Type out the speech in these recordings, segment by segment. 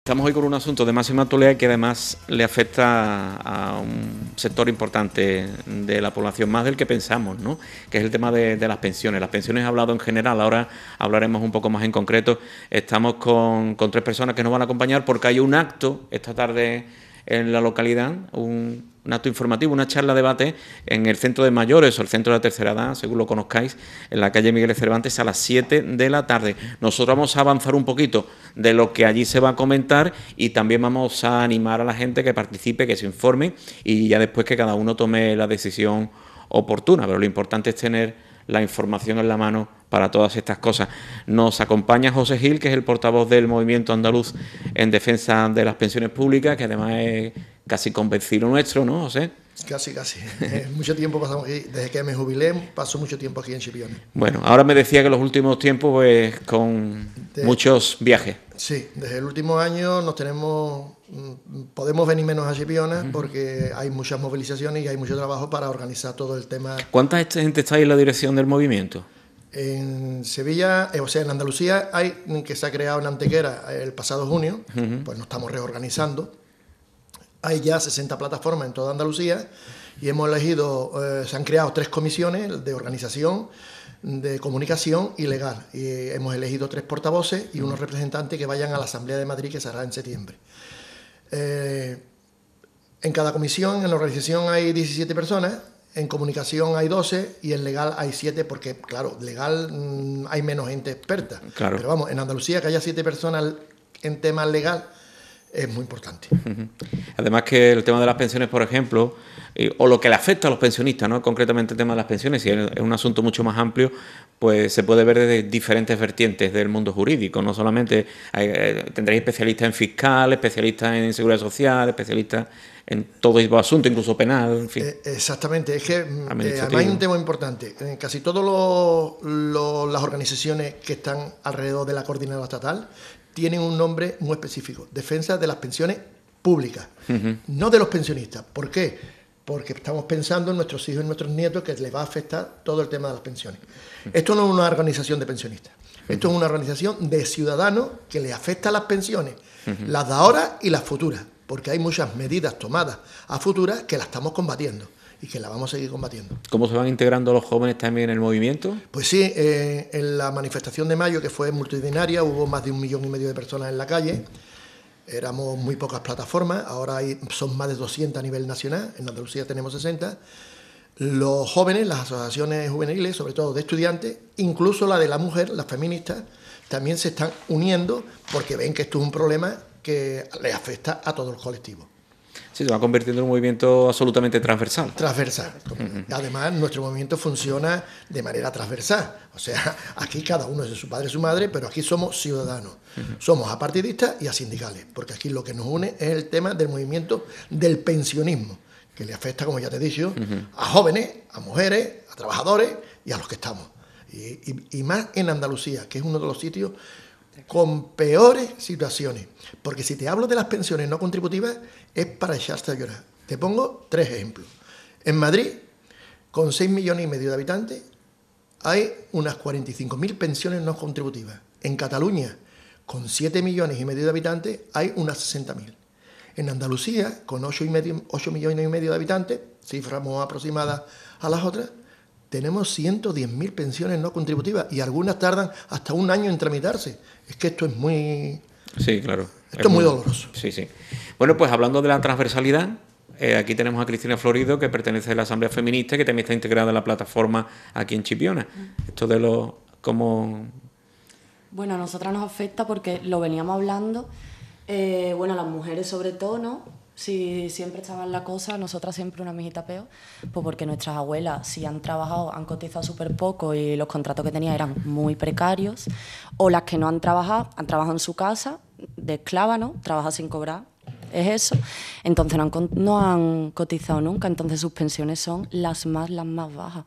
Estamos hoy con un asunto de máxima actualidad que además le afecta a un sector importante de la población, más del que pensamos, ¿no? Que es el tema de las pensiones. Las pensiones he hablado en general, ahora hablaremos un poco más en concreto. Estamos con 3 personas que nos van a acompañar porque hay un acto esta tarde en la localidad, un acto informativo, una charla debate en el centro de mayores o el centro de la tercera edad, según lo conozcáis, en la calle Miguel de Cervantes a las 7 de la tarde. Nosotros vamos a avanzar un poquito de lo que allí se va a comentar y también vamos a animar a la gente que participe, que se informe y ya después que cada uno tome la decisión oportuna, pero lo importante es tener la información en la mano para todas estas cosas. Nos acompaña José Gil, que es el portavoz del Movimiento Andaluz en defensa de las pensiones públicas, que además es casi convencido nuestro, ¿no, José? Casi. Mucho tiempo pasamos aquí. Desde que me jubilé, paso mucho tiempo aquí en Chipiona. Bueno, ahora me decía que los últimos tiempos, pues, con muchos viajes. Sí, desde el último año podemos venir menos a Chipiona porque hay muchas movilizaciones y hay mucho trabajo para organizar todo el tema. ¿Cuánta gente está ahí en la dirección del movimiento? En Sevilla, en Andalucía, que se ha creado en Antequera el pasado junio, pues nos estamos reorganizando. Hay ya 60 plataformas en toda Andalucía y hemos elegido, se han creado 3 comisiones de organización, de comunicación y legal. Y hemos elegido 3 portavoces y unos representantes que vayan a la Asamblea de Madrid, que se hará en septiembre. En cada comisión, en la organización hay 17 personas, en comunicación hay 12 y en legal hay 7, porque, claro, legal hay menos gente experta. Claro. Pero vamos, en Andalucía que haya 7 personas en temas legal es muy importante. Además que el tema de las pensiones, por ejemplo, o lo que le afecta a los pensionistas, ¿no? Concretamente el tema de las pensiones, si es un asunto mucho más amplio, pues se puede ver desde diferentes vertientes del mundo jurídico. No solamente tendréis especialistas en fiscal, especialistas en seguridad social, especialistas en todo tipo de asunto, incluso penal, en fin. Exactamente, es que además hay un tema importante. Casi todas las organizaciones que están alrededor de la coordinadora estatal tienen un nombre muy específico: defensa de las pensiones públicas, no de los pensionistas. ¿Por qué? Porque estamos pensando en nuestros hijos y nuestros nietos, que les va a afectar todo el tema de las pensiones. Esto no es una organización de pensionistas, esto es una organización de ciudadanos que les afecta las pensiones, las de ahora y las futuras, porque hay muchas medidas tomadas a futuras que las estamos combatiendo y que la vamos a seguir combatiendo. ¿Cómo se van integrando los jóvenes también en el movimiento? Pues sí, en la manifestación de mayo, que fue multitudinaria, hubo más de 1,5 millones de personas en la calle. Éramos muy pocas plataformas, ahora son más de 200 a nivel nacional, en Andalucía tenemos 60. Los jóvenes, las asociaciones juveniles, sobre todo de estudiantes, incluso la de la mujer, las feministas, también se están uniendo porque ven que esto es un problema que les afecta a todos los colectivos. Sí, se va convirtiendo en un movimiento absolutamente transversal. Transversal. Además, nuestro movimiento funciona de manera transversal. O sea, aquí cada uno es de su padre y su madre, pero aquí somos ciudadanos. Somos apartidistas y asindicales, porque aquí lo que nos une es el tema del movimiento del pensionismo, que le afecta, como ya te he dicho, a jóvenes, a mujeres, a trabajadores y a los que estamos. Y más en Andalucía, que es uno de los sitios con peores situaciones, porque si te hablo de las pensiones no contributivas es para echarse a llorar. Te pongo 3 ejemplos. En Madrid, con 6,5 millones de habitantes, hay unas 45.000 pensiones no contributivas. En Cataluña, con 7,5 millones de habitantes, hay unas 60.000. En Andalucía, con 8,5 millones de habitantes, cifras muy aproximadas a las otras, tenemos 110.000 pensiones no contributivas y algunas tardan hasta 1 año en tramitarse. Es que esto es muy... Sí, claro. Esto es muy doloroso. Sí. Bueno, pues hablando de la transversalidad, aquí tenemos a Cristina Florido, que pertenece a la Asamblea Feminista, que también está integrada en la plataforma aquí en Chipiona. Esto de lo... como... Bueno, a nosotras nos afecta porque lo veníamos hablando, las mujeres sobre todo, ¿no? Si siempre estaban la cosa, nosotras siempre una mijita peor, pues porque nuestras abuelas, si han trabajado, han cotizado súper poco y los contratos que tenían eran muy precarios, o las que no han trabajado en su casa, de esclava, ¿no? Trabaja sin cobrar, es eso. Entonces no han cotizado nunca, entonces sus pensiones son las más bajas.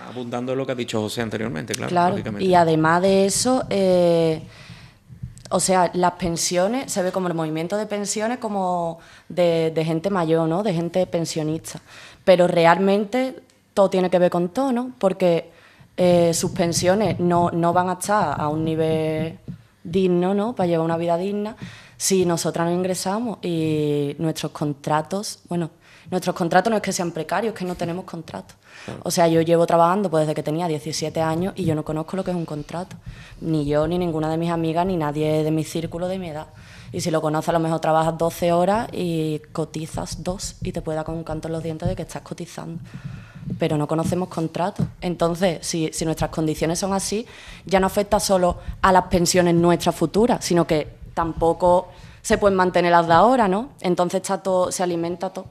Abundando en lo que ha dicho José anteriormente, claro. Lógicamente. Y además de eso... las pensiones, se ve como el movimiento de pensiones como de gente mayor, ¿no? De gente pensionista. Pero realmente todo tiene que ver con todo, ¿no? Porque sus pensiones no van a estar a un nivel digno, ¿no? Para llevar una vida digna, Si nosotras no ingresamos y nuestros contratos no es que sean precarios, es que no tenemos contrato. Claro. O sea, yo llevo trabajando pues desde que tenía 17 años y yo no conozco lo que es un contrato. Ni yo, ni ninguna de mis amigas, ni nadie de mi círculo de mi edad. Y si lo conoces, a lo mejor trabajas 12 horas y cotizas 2 y te puede dar con un canto en los dientes de que estás cotizando. Pero no conocemos contratos. Entonces, si nuestras condiciones son así, ya no afecta solo a las pensiones nuestras futuras, sino que tampoco se pueden mantener las de ahora, ¿no? Entonces está todo, se alimenta todo,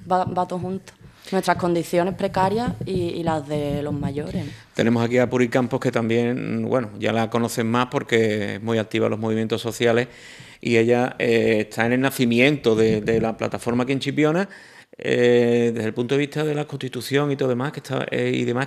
va todo junto. Nuestras condiciones precarias y las de los mayores. Tenemos aquí a Puri Campos, que también, bueno, ya la conocen más porque es muy activa en los movimientos sociales, y ella está en el nacimiento de la plataforma aquí en Chipiona, desde el punto de vista de la Constitución y todo demás, que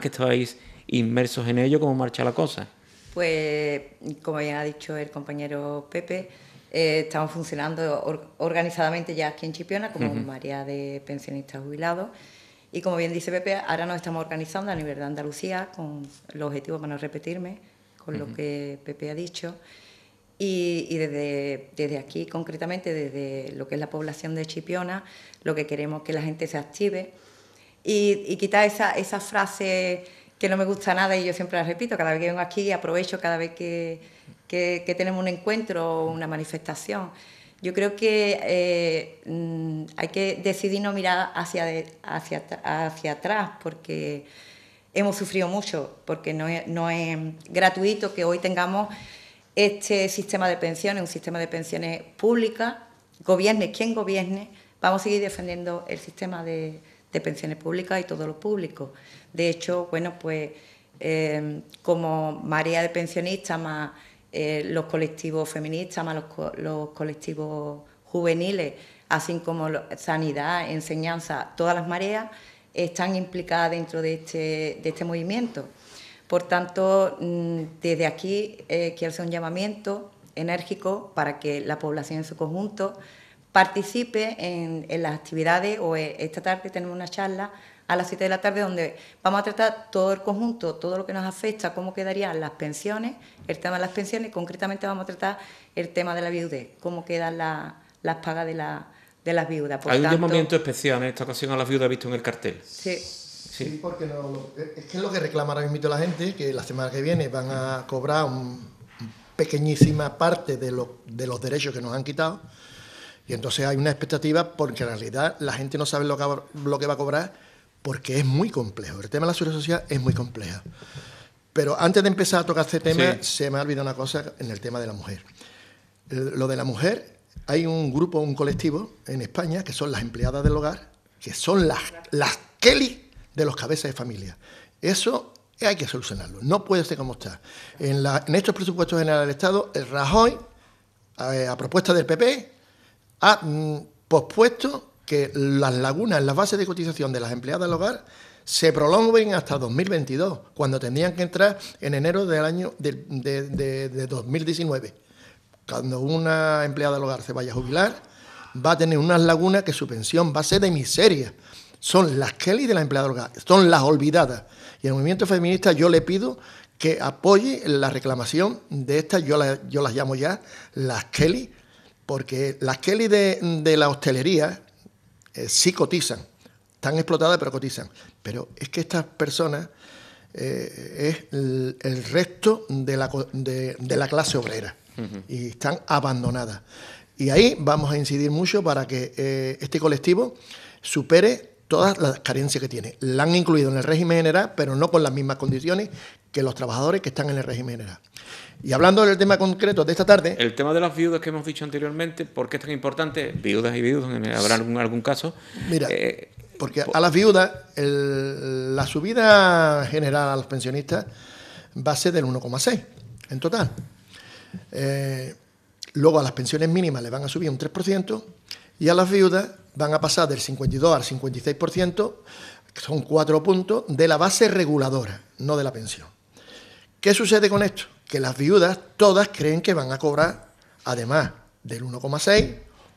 estabais inmersos en ello. ¿Cómo marcha la cosa? Pues, como bien ha dicho el compañero Pepe, estamos funcionando organizadamente ya aquí en Chipiona como Marea de Pensionistas Jubilados. Y como bien dice Pepe, ahora nos estamos organizando a nivel de Andalucía con el objetivo, para no repetirme, con lo que Pepe ha dicho. Y desde aquí, concretamente, desde lo que es la población de Chipiona, lo que queremos es que la gente se active y quitar esa frase que no me gusta nada, y yo siempre la repito, cada vez que vengo aquí aprovecho, cada vez que tenemos un encuentro o una manifestación. Yo creo que hay que decidir no mirar hacia atrás, porque hemos sufrido mucho, porque no es gratuito que hoy tengamos este sistema de pensiones, un sistema de pensiones públicas, gobierne quien gobierne, vamos a seguir defendiendo el sistema de pensiones públicas y todo lo público. De hecho, bueno, pues como Marea de Pensionistas, más los colectivos feministas, más los colectivos juveniles, así como sanidad, enseñanza, todas las mareas están implicadas dentro de este movimiento. Por tanto, desde aquí quiero hacer un llamamiento enérgico para que la población en su conjunto participe en las actividades. O esta tarde tenemos una charla a las 7 de la tarde donde vamos a tratar todo el conjunto, todo lo que nos afecta, cómo quedarían las pensiones, el tema de las pensiones, y concretamente vamos a tratar el tema de la viudez, cómo quedan las pagas de las viudas. Hay un llamamiento especial en esta ocasión a las viudas visto en el cartel. Sí, porque es que es lo que reclama ahora mismo la gente, que la semana que viene van a cobrar una pequeñísima parte de los derechos que nos han quitado, y entonces hay una expectativa porque en realidad la gente no sabe lo que va a cobrar, porque es muy complejo. El tema de la seguridad social es muy complejo. Pero antes de empezar a tocar este tema, se me ha olvidado una cosa en el tema de la mujer. Lo de la mujer, hay un grupo, un colectivo en España, que son las empleadas del hogar, que son las Kelly de los cabezas de familia. Eso hay que solucionarlo. No puede ser como está. En estos presupuestos generales del Estado, el Rajoy, a propuesta del PP, ha pospuesto que las lagunas en las bases de cotización de las empleadas del hogar se prolonguen hasta 2022, cuando tendrían que entrar en enero del año de 2019. Cuando una empleada del hogar se vaya a jubilar, va a tener unas lagunas que su pensión va a ser de miseria. Son las Kelly de la empleada del hogar, son las olvidadas. Y el movimiento feminista yo le pido que apoye la reclamación de estas, yo las llamo ya las Kelly, porque las Kelly de la hostelería sí cotizan, están explotadas pero cotizan. Pero es que estas personas es el resto de la clase obrera y están abandonadas. Y ahí vamos a incidir mucho para que este colectivo supere todas las carencias que tiene. La han incluido en el régimen general, pero no con las mismas condiciones que los trabajadores que están en el régimen general. Y hablando del tema concreto de esta tarde... El tema de las viudas que hemos dicho anteriormente, ¿por qué es tan importante? Viudas y viudos, ¿habrá algún caso? Mira, porque a las viudas la subida general a los pensionistas va a ser del 1,6 en total. Luego a las pensiones mínimas le van a subir un 3%, y a las viudas van a pasar del 52 al 56%, que son 4 puntos, de la base reguladora, no de la pensión. ¿Qué sucede con esto? Que las viudas todas creen que van a cobrar, además del 1,6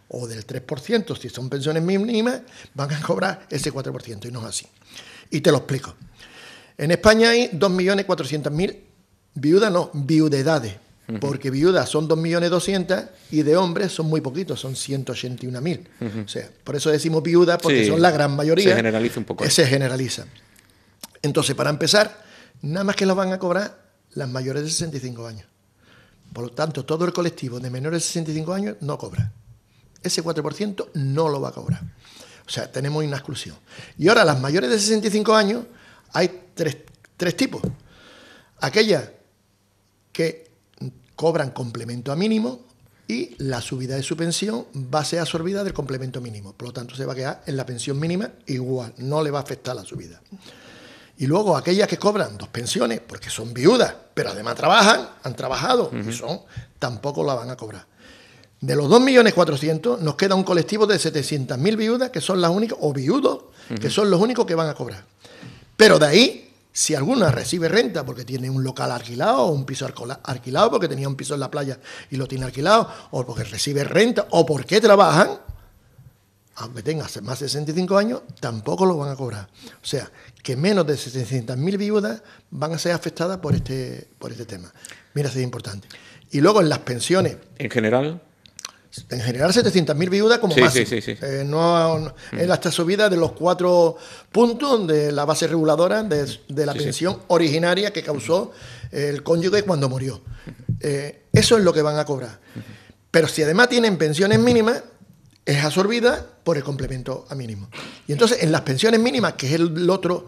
o del 3%, si son pensiones mínimas, van a cobrar ese 4%, y no es así. Y te lo explico. En España hay 2.400.000 viudas, no, viudedades. porque viudas son 2.200.000 y de hombres son muy poquitos, son 181.000. O sea, por eso decimos viudas, porque son la gran mayoría. Se generaliza un poco. Se generaliza. Entonces, para empezar, nada más que los van a cobrar las mayores de 65 años. Por lo tanto, todo el colectivo de menores de 65 años no cobra. Ese 4% no lo va a cobrar. O sea, tenemos una exclusión. Y ahora, las mayores de 65 años, hay tres tipos. Aquellas que cobran complemento a mínimo y la subida de su pensión va a ser absorbida del complemento mínimo. Por lo tanto, se va a quedar en la pensión mínima igual, no le va a afectar la subida. Y luego aquellas que cobran 2 pensiones, porque son viudas, pero además trabajan, han trabajado, y tampoco la van a cobrar. De los 2.400.000 nos queda un colectivo de 700.000 viudas, que son las únicas, o viudos, que son los únicos que van a cobrar. Pero de ahí, si alguna recibe renta porque tiene un local alquilado o un piso alquilado porque tenía un piso en la playa y lo tiene alquilado, o porque recibe renta, o porque trabajan, aunque tenga más de 65 años, tampoco lo van a cobrar. O sea, que menos de 700.000 viudas van a ser afectadas por este tema. Mira, eso es importante. Y luego en las pensiones. ¿En general? En general 700.000 viudas como máximo. Sí. No es esta subida de los 4 puntos de la base reguladora de la pensión originaria que causó el cónyuge cuando murió. Eso es lo que van a cobrar. Pero si además tienen pensiones mínimas, es absorbida por el complemento a mínimo. Y entonces en las pensiones mínimas, que es el otro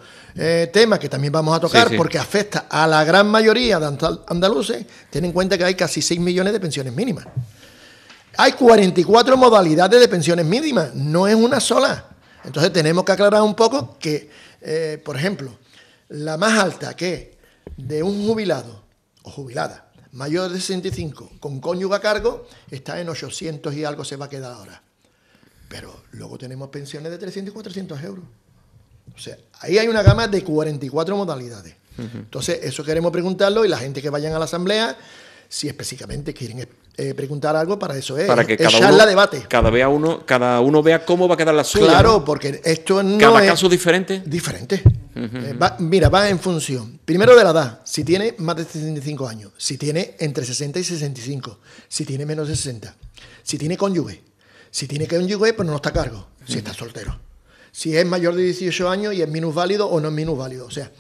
tema que también vamos a tocar, porque afecta a la gran mayoría de andaluces, ten en cuenta que hay casi 6 millones de pensiones mínimas. Hay 44 modalidades de pensiones mínimas, no es una sola. Entonces tenemos que aclarar un poco que, por ejemplo, la más alta, que de un jubilado o jubilada mayor de 65 con cónyuge a cargo, está en 800 y algo se va a quedar ahora. Pero luego tenemos pensiones de 300 y 400 euros. O sea, ahí hay una gama de 44 modalidades. Entonces, eso queremos preguntarlo, y la gente que vayan a la asamblea, si específicamente quieren preguntar algo, para eso es. Para que debate. Cada uno vea cómo va a quedar la suya. Claro, ¿no? porque esto no ¿Cada es... caso es diferente? Diferente. Va en función, primero, de la edad, si tiene más de 65 años, si tiene entre 60 y 65, si tiene menos de 60, si tiene cónyuge. Si tiene cónyuge, pues no está a cargo, si está soltero. Si es mayor de 18 años y es minusválido o no es minusválido. O sea,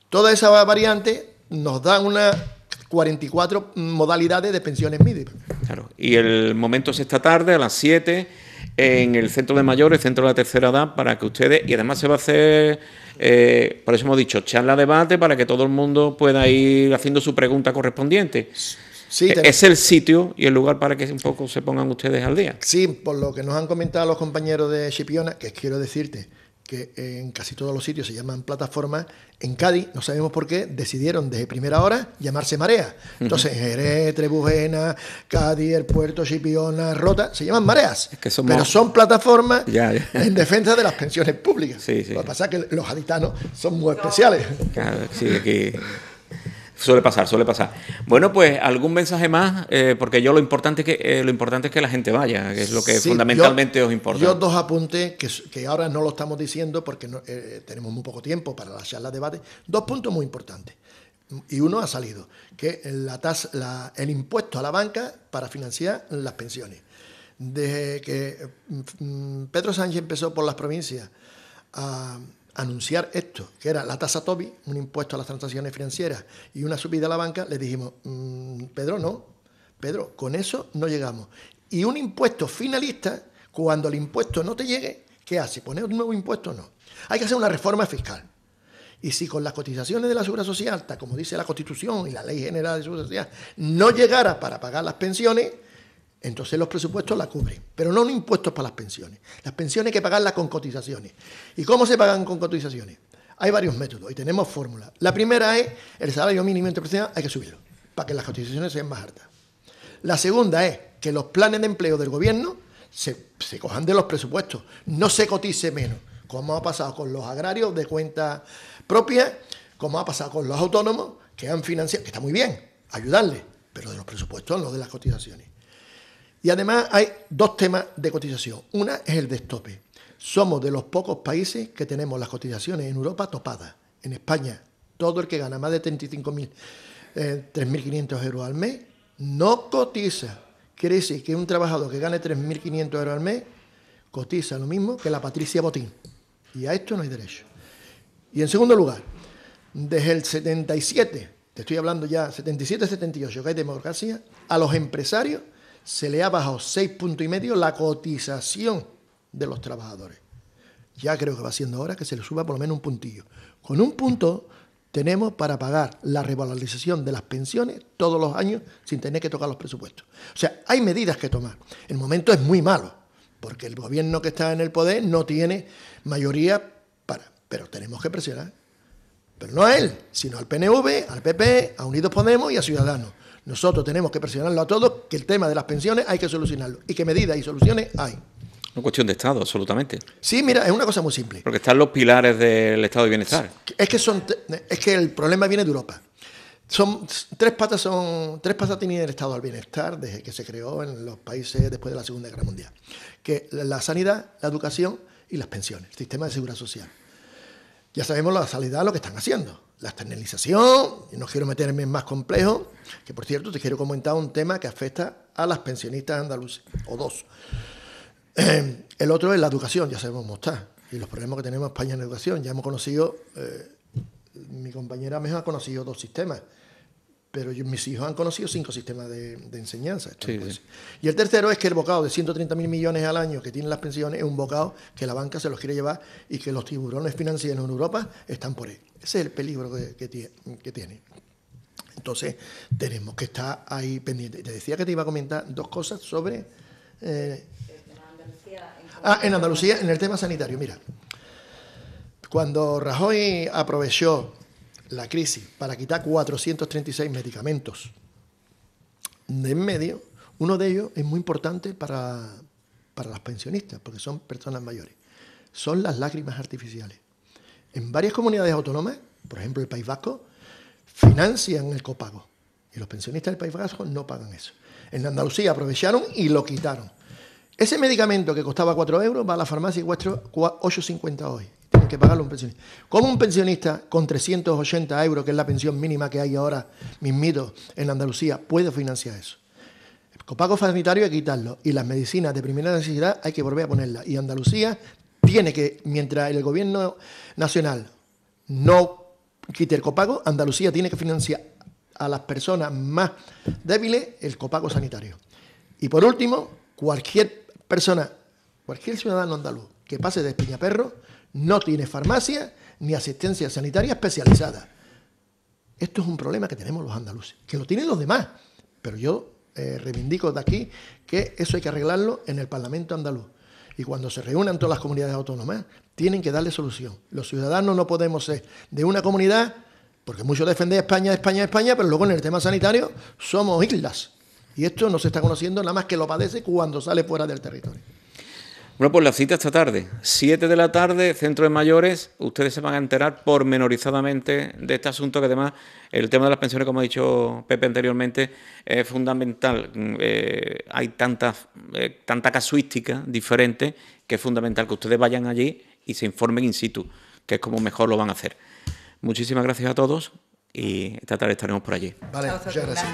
toda esa variante nos da unas 44 modalidades de pensiones mínimas. Claro. Y el momento es esta tarde, a las 7, en el Centro de Mayores, Centro de la Tercera Edad, para que ustedes... Y además se va a hacer, por eso hemos dicho, charla, debate, para que todo el mundo pueda ir haciendo su pregunta correspondiente. Sí, es el sitio y el lugar para que un poco se pongan ustedes al día. Sí, por lo que nos han comentado los compañeros de Chipiona, que quiero decirte que en casi todos los sitios se llaman plataformas. En Cádiz, no sabemos por qué, decidieron desde primera hora llamarse Marea. Entonces, en Jerez, Trebujena, Cádiz, El Puerto, Chipiona, Rota, se llaman mareas. Es que pero son plataformas en defensa de las pensiones públicas. Sí. Lo que pasa es que los gaditanos son muy especiales. Claro, sí, aquí... Suele pasar. Bueno, pues algún mensaje más, porque lo importante es que la gente vaya, que es lo que fundamentalmente os importa. Yo 2 apuntes, que ahora no lo estamos diciendo porque tenemos muy poco tiempo para la charla de debate. 2 puntos muy importantes. Y uno ha salido, que el impuesto a la banca para financiar las pensiones. Desde que Pedro Sánchez empezó por las provincias a anunciar esto, que era la tasa Tobin, un impuesto a las transacciones financieras y una subida a la banca, les dijimos, Pedro, con eso no llegamos. Y un impuesto finalista, cuando el impuesto no te llegue, ¿qué hace? ¿Poner un nuevo impuesto? No. Hay que hacer una reforma fiscal. Y si con las cotizaciones de la Seguridad Social, como dice la Constitución y la Ley General de Seguridad Social, no llegara para pagar las pensiones, entonces los presupuestos la cubren, pero no impuestos para las pensiones. Las pensiones hay que pagarlas con cotizaciones. ¿Y cómo se pagan con cotizaciones? Hay varios métodos y tenemos fórmulas. La primera es el salario mínimo interprofesional, hay que subirlo para que las cotizaciones sean más altas. La segunda es que los planes de empleo del gobierno se cojan de los presupuestos, no se cotice menos, como ha pasado con los agrarios de cuenta propia, como ha pasado con los autónomos que han financiado, que está muy bien, ayudarles, pero de los presupuestos, no de las cotizaciones. Y además hay 2 temas de cotización. Una es el destope. Somos de los pocos países que tenemos las cotizaciones en Europa topadas. En España, todo el que gana más de 3.500 euros al mes no cotiza. Quiere decir que un trabajador que gane 3.500 euros al mes cotiza lo mismo que la Patricia Botín. Y a esto no hay derecho. Y en segundo lugar, desde el 77, te estoy hablando ya, 77-78, que hay democracia, a los empresarios se le ha bajado 6,5 puntos la cotización de los trabajadores. Ya creo que va siendo hora que se le suba por lo menos un puntillo. Con un punto tenemos para pagar la revalorización de las pensiones todos los años sin tener que tocar los presupuestos. O sea, hay medidas que tomar. El momento es muy malo, porque el gobierno que está en el poder no tiene mayoría pero tenemos que presionar. Pero no a él, sino al PNV, al PP, a Unidos Podemos y a Ciudadanos. Nosotros tenemos que presionarlo a todos, que el tema de las pensiones hay que solucionarlo y que medidas y soluciones hay. Una cuestión de Estado, absolutamente. Sí, mira, es una cosa muy simple. Porque están los pilares del Estado de Bienestar. Es que el problema viene de Europa. Tres patas tiene el Estado del Bienestar desde que se creó en los países después de la Segunda Guerra Mundial. Que la sanidad, la educación y las pensiones, el sistema de seguridad social. Ya sabemos la sanidad lo que están haciendo. La externalización, y no quiero meterme en más complejo, que por cierto te quiero comentar un tema que afecta a las pensionistas andaluces, o dos. El otro es la educación, ya sabemos cómo está, y los problemas que tenemos en España en educación. Ya hemos conocido, mi compañera mejor ha conocido 2 sistemas, pero mis hijos han conocido 5 sistemas de enseñanza. Sí. Y el tercero es que el bocado de 130.000 millones al año que tienen las pensiones es un bocado que la banca se los quiere llevar y que los tiburones financieros en Europa están por él. Ese es el peligro que tiene. Entonces, tenemos que estar ahí pendientes. Te decía que te iba a comentar 2 cosas sobre... en Andalucía, en el tema sanitario. Mira, cuando Rajoy aprovechó la crisis para quitar 436 medicamentos de en medio, uno de ellos es muy importante para las pensionistas, porque son personas mayores. Son las lágrimas artificiales. En varias comunidades autónomas, por ejemplo el País Vasco, financian el copago. Y los pensionistas del País Vasco no pagan eso. En Andalucía aprovecharon y lo quitaron. Ese medicamento que costaba 4 euros va a la farmacia y cuesta 8,50 hoy. Tienen que pagarlo un pensionista. ¿Cómo un pensionista con 380 euros, que es la pensión mínima que hay ahora mismito en Andalucía, puede financiar eso? El copago sanitario hay que quitarlo y las medicinas de primera necesidad hay que volver a ponerlas. Y Andalucía tiene que, mientras el gobierno nacional no quite el copago, Andalucía tiene que financiar a las personas más débiles el copago sanitario. Y por último, cualquier persona, cualquier ciudadano andaluz que pase de Peñaperro no tiene farmacia ni asistencia sanitaria especializada. Esto es un problema que tenemos los andaluces, que lo tienen los demás, pero yo reivindico de aquí que eso hay que arreglarlo en el Parlamento andaluz. Y cuando se reúnan todas las comunidades autónomas, tienen que darle solución. Los ciudadanos no podemos ser de una comunidad, porque muchos defienden España, pero luego en el tema sanitario somos islas. Y esto no se está conociendo, nada más que lo padece cuando sale fuera del territorio. Bueno, pues la cita esta tarde, 7 de la tarde, Centro de Mayores. Ustedes se van a enterar pormenorizadamente de este asunto, que además el tema de las pensiones, como ha dicho Pepe anteriormente, es fundamental. Hay tanta casuística diferente que es fundamental que ustedes vayan allí y se informen in situ, que es como mejor lo van a hacer. Muchísimas gracias a todos y esta tarde estaremos por allí. Vale, muchas gracias.